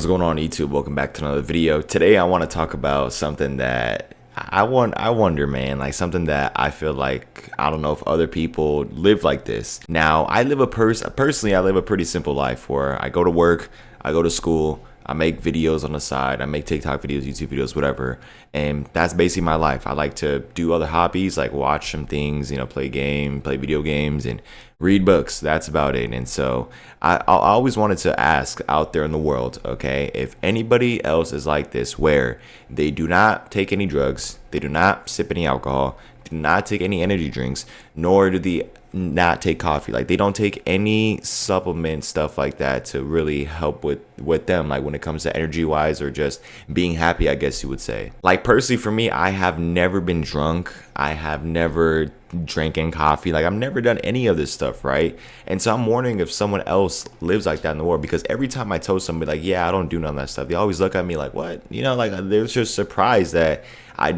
What's going on YouTube? Welcome back to another video. Today I want to talk about something that I wonder, man, like something that I feel like I don't know if other people live like this. Now, personally I live a pretty simple life where I go to work, I go to school, I make videos on the side, I make TikTok videos, YouTube videos, whatever. And that's basically my life. I like to do other hobbies, like watch some things, play video games, and read books. That's about it. And so I always wanted to ask out there in the world, okay, if anybody else is like this, where they do not take any drugs, they do not sip any alcohol, do not take any energy drinks, nor do they not take coffee. Like, they don't take any supplement stuff like that to really help with them, like when it comes to energy wise or just being happy, I guess you would say. Like, personally for me, I have never been drunk. I have never drinking coffee. Like, I've never done any of this stuff, right? And so I'm wondering if someone else lives like that in the world, because every time I told somebody like, yeah, I don't do none of that stuff, they always look at me like, what? Like they're just surprised that I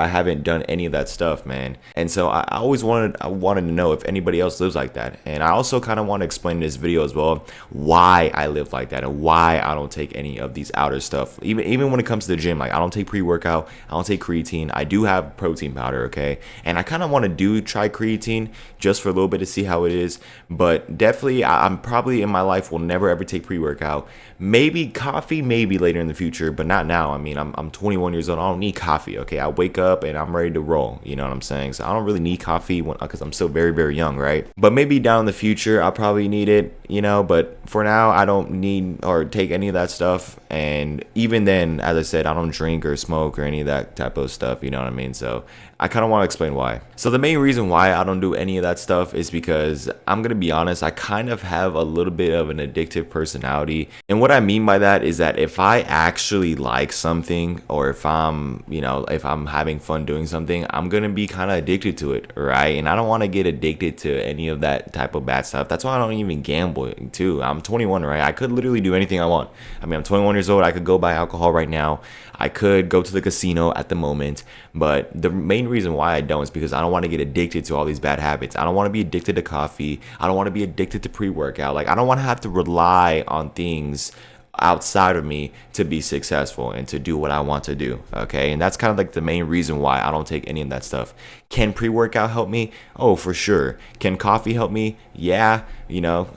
haven't done any of that stuff, man. And so I wanted to know if anybody else lives like that. And I also kind of want to explain in this video as well why I live like that and why I don't take any of these outer stuff. Even when it comes to the gym, like, I don't take pre-workout, I don't take creatine. I do have protein powder, okay? And I kind of want to try creatine just for a little bit to see how it is. But definitely, I'm probably in my life will never ever take pre-workout. Maybe coffee, maybe later in the future, but not now. I mean, I'm 21 years old. I don't need coffee, okay? I wake up and I'm ready to roll, you know what I'm saying? So I don't really need coffee because I'm still very, very young, right? But maybe down in the future, I'll probably need it, but for now, I don't need or take any of that stuff. And even then, as I said, I don't drink or smoke or any of that type of stuff, you know what I mean? So I kind of want to explain why. So the main reason why I don't do any of that stuff is because, I'm going to be honest, I kind of have a little bit of an addictive personality. And what I mean by that is that if I actually like something, or if I'm having fun doing something, I'm going to be kind of addicted to it, right? And I don't want to get addicted to any of that type of bad stuff. That's why I don't even gamble too. I'm 21, right? I could literally do anything I want. I mean, I'm 21 years old. I could go buy alcohol right now. I could go to the casino at the moment, but the main reason why I don't is because I don't want to get addicted to all these bad habits. I don't want to be addicted to coffee. I don't want to be addicted to pre-workout. Like, I don't want to have to rely on things outside of me to be successful and to do what I want to do, okay? And that's kind of like the main reason why I don't take any of that stuff. Can pre-workout help me? Oh, for sure. Can coffee help me? Yeah.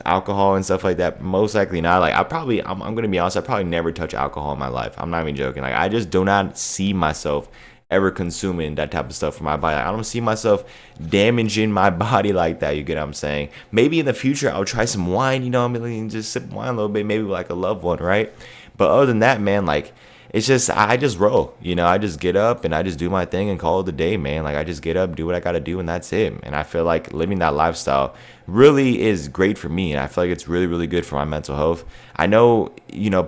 Alcohol and stuff like that, most likely not. Like, I'm gonna be honest, I probably never touch alcohol in my life. I'm not even joking. Like, I just do not see myself ever consuming that type of stuff for my body. I don't see myself damaging my body like that. You get what I'm saying? Maybe in the future I'll try some wine, I mean, just sip wine a little bit, maybe like a loved one, right? But other than that, man, like, it's just, I just roll, I just get up and I just do my thing and call it a day, man. Like, I just get up, do what I gotta do, and that's it. And I feel like living that lifestyle really is great for me, and I feel like it's really, really good for my mental health. I know,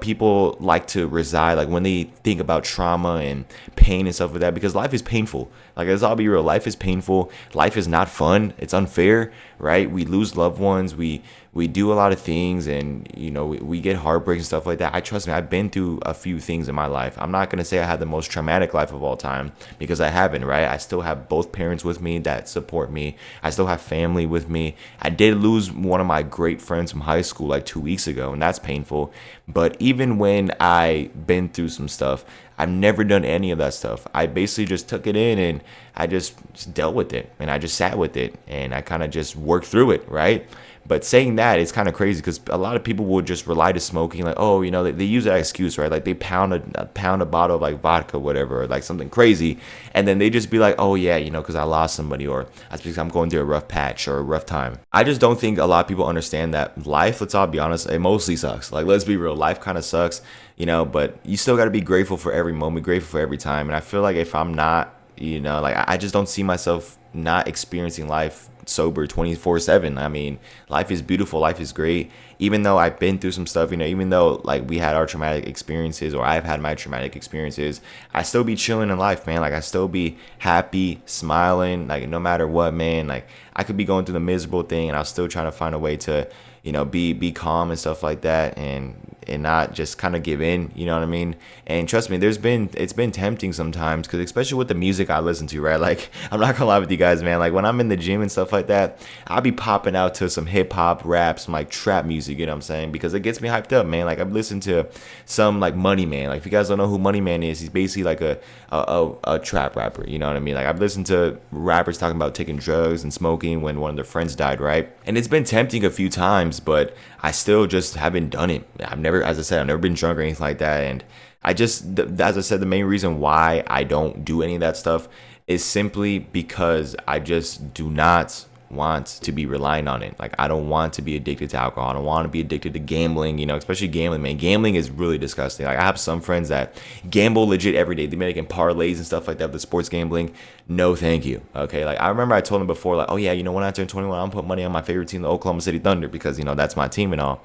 people like to reside, like, when they think about trauma and pain and stuff like that, because life is painful. Like, let's all be real, life is painful. Life is not fun. It's unfair, right? We lose loved ones. We do a lot of things, and we get heartbreak and stuff like that. Trust me, I've been through a few things in my life. I'm not gonna say I had the most traumatic life of all time, because I haven't, right? I still have both parents with me that support me. I still have family with me. I did lose one of my great friends from high school like 2 weeks ago, and that's painful. But even when I been through some stuff, I've never done any of that stuff. I basically just took it in and I just dealt with it, and I just sat with it, and I kind of just worked through it, right? But saying that, it's kind of crazy, because a lot of people will just rely to smoking, like, oh, they use that excuse, right? Like, they pound a bottle of like vodka, whatever, or like something crazy, and then they just be like, oh yeah, because I lost somebody, or that's because I'm going through a rough patch or a rough time. I just don't think a lot of people understand that life, let's all be honest, it mostly sucks. Like, let's be real, life kind of sucks, but you still got to be grateful for every moment, grateful for every time. And I feel like if I'm not, like, I just don't see myself not experiencing life sober 24/7. I mean, life is beautiful, life is great. Even though I've been through some stuff, even though like we had our traumatic experiences, or I've had my traumatic experiences, I still be chilling in life, man. Like, I still be happy, smiling, like, no matter what, man. Like, I could be going through the miserable thing, and I'll still trying to find a way to be calm and stuff like that, and and not just kind of give in, you know what I mean? And trust me, it's been tempting sometimes, because especially with the music I listen to, right? Like, I'm not gonna lie with you guys, man. Like, when I'm in the gym and stuff like that, I'll be popping out to some hip hop, rap, some like trap music, you know what I'm saying? Because it gets me hyped up, man. Like, I've listened to some like Money Man. Like, if you guys don't know who Money Man is, he's basically like a trap rapper, you know what I mean? Like, I've listened to rappers talking about taking drugs and smoking when one of their friends died, right? And it's been tempting a few times, but I still just haven't done it. I've never, as I said, I've never been drunk or anything like that. And I just, as I said, the main reason why I don't do any of that stuff is simply because I just do not want to be relying on it. Like, I don't want to be addicted to alcohol. I don't want to be addicted to gambling, you know, especially gambling, man. Gambling is really disgusting. Like, I have some friends that gamble legit every day. They're making parlays and stuff like that with sports gambling. No, thank you. Okay. Like, I remember I told them before, like, oh yeah, you know, when I turn 21, I'm gonna put money on my favorite team, the Oklahoma City Thunder, because, you know, that's my team and all.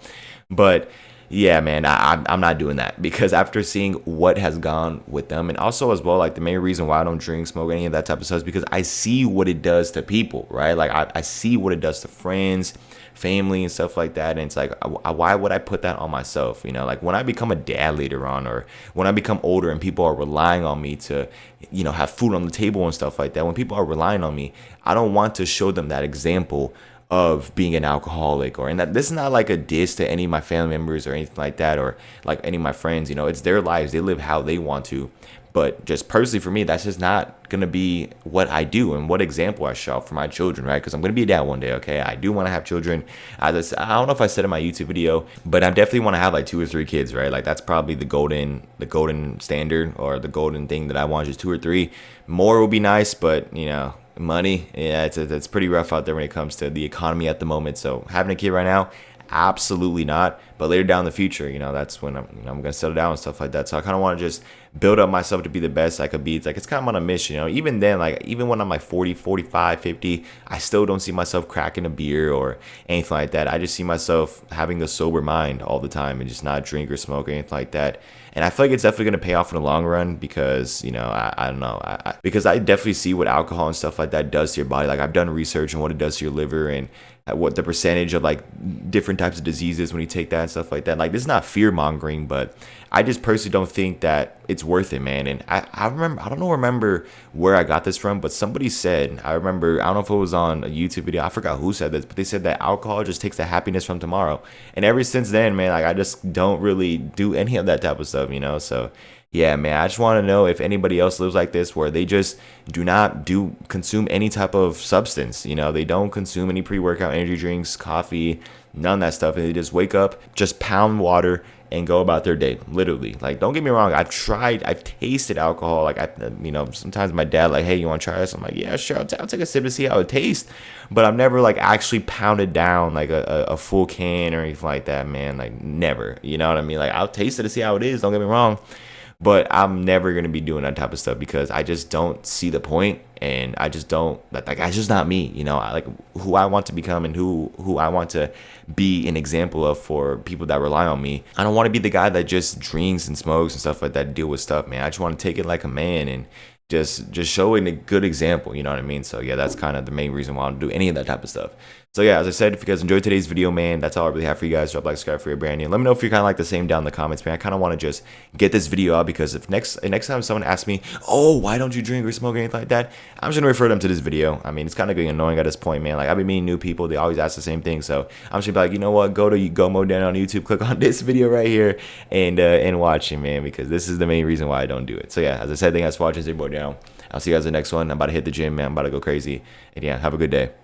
But yeah, man, I'm not doing that, because after seeing what has gone with them, and also as well, like, the main reason why I don't drink, smoke, any of that type of stuff is because I see what it does to people, right? Like, I see what it does to friends, family, and stuff like that. And it's like, why would I put that on myself? You know, like, when I become a dad later on, or when I become older and people are relying on me to, you know, have food on the table and stuff like that, when people are relying on me, I don't want to show them that example of being an alcoholic. Or, and that this is not like a diss to any of my family members or anything like that, or like any of my friends. You know, it's their lives, they live how they want to. But just personally for me, that's just not gonna be what I do and what example I show for my children, right? Because I'm gonna be a dad one day. Okay, I do want to have children. I don't know if I said in my YouTube video, but I definitely want to have like 2 or 3 kids, right? Like, that's probably the golden standard, or the golden thing that I want, just 2 or 3. More would be nice, but, you know, money, yeah, it's pretty rough out there when it comes to the economy at the moment. So having a kid right now, absolutely not. But later down in the future, you know, that's when I'm gonna settle down and stuff like that. So I kind of want to just build up myself to be the best I could be. It's like, it's kind of on a mission, you know. Even then, like, even when I'm like 40, 45, 50, I still don't see myself cracking a beer or anything like that. I just see myself having a sober mind all the time and just not drink or smoke or anything like that. And I feel like it's definitely going to pay off in the long run, because, you know, I don't know. Because I definitely see what alcohol and stuff like that does to your body. Like, I've done research on what it does to your liver, and what the percentage of like different types of diseases when you take that and stuff like that. Like, this is not fear mongering, but I just personally don't think that it's worth it, man. And I remember where I got this from, but somebody said, I don't know if it was on a YouTube video, I forgot who said this, but they said that alcohol just takes the happiness from tomorrow. And ever since then, man, like, I just don't really do any of that type of stuff, you know. So yeah, man, I just want to know if anybody else lives like this, where they just do not consume any type of substance. You know, they don't consume any pre-workout energy drinks, coffee, none of that stuff. And they just wake up, just pound water, and go about their day. Literally. Like, don't get me wrong, I've tasted alcohol. Like, you know, sometimes my dad, like, hey, you want to try this? I'm like, yeah, sure, I'll take a sip to see how it tastes. But I've never like actually pounded down like a full can or anything like that, man. Like, never. You know what I mean? Like, I'll taste it to see how it is, don't get me wrong. But I'm never going to be doing that type of stuff, because I just don't see the point, and I just don't, like, that's just not me, you know. I like who I want to become, and who I want to be an example of for people that rely on me. I don't want to be the guy that just drinks and smokes and stuff like that, deal with stuff, man. I just want to take it like a man and just showing a good example, you know what I mean? So yeah, that's kind of the main reason why I don't do any of that type of stuff. So yeah, as I said, if you guys enjoyed today's video, man, that's all I really have for you guys. Drop a like, subscribe for your brand new. Let me know if you're kind of like the same down in the comments, man. I kind of want to just get this video out, because if next time someone asks me, oh, why don't you drink or smoke or anything like that, I'm just gonna refer them to this video. I mean, it's kind of getting annoying at this point, man. Like, I've been meeting new people, they always ask the same thing, so I'm just gonna be like, you know what, go to GoMoDan on YouTube, click on this video right here, and watch it, man, because this is the main reason why I don't do it. So yeah, as I said, thank you guys for watching. I'll see you guys in the next one. I'm about to hit the gym, man. I'm about to go crazy, and yeah, have a good day.